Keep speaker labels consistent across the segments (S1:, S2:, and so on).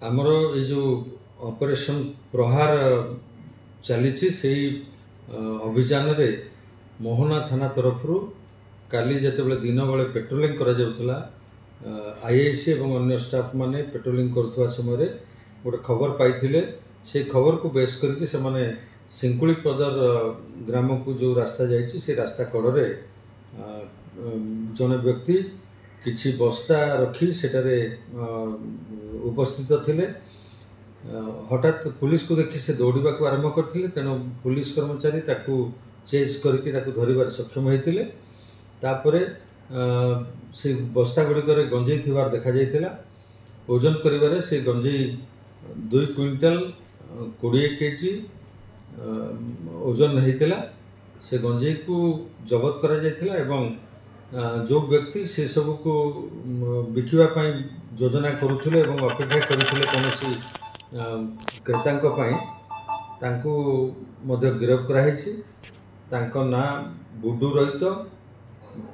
S1: आमर ये जो ऑपरेशन प्रहार चली अभियान रे मोहना थाना तरफ काली जिते दिन बेले पेट्रोलिंग करा आईआईसी और अन्य स्टाफ माने पेट्रोलिंग करुवा समय गोटे खबर पाई से खबर को बेस करके से माने सिंकुली पदर ग्राम को जो रास्ता जाइए से रास्ता कड़े जड़े व्यक्ति किछि बस्ता रखी सेटारे उपस्थित थिले। हठात पुलिस को देखि से दौड़ा को आरंभ करथिले, तेणु पुलिस कर्मचारी ताकू चेज करके ताकू धरिबार सक्षम होइतिले। तापरे से बस्ता गुड़िकर गंजेई थिबार देखा जाइथिला। ओजन करिबारे से गंजेई 2 क्विंटाल 20 केजी ओजन होइतिला। से गंजेई को जबत करा जाइथिला एवं जो व्यक्ति से सब को बिकिबा पई योजना करुथिले एवं अपेक्षा करुथिले कोनोसी क्रेतांक पई तांको मध्य गिरफ कराइछि। तांको ना बुडू रहित,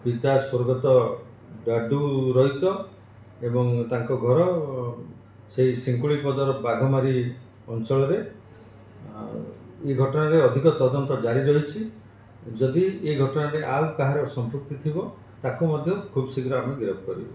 S1: पिता स्वर्गत डाडू रहित एवं तांको घर से सिंकुली पदर बाघमारी अंचल रे। ये घटना रे अधिक तदंत जारी रही। जदि ये घटना रे आउ कहार संपृक्ति थिबो ताको मध्य खूब शीघ्र आम गिरफ करिबो।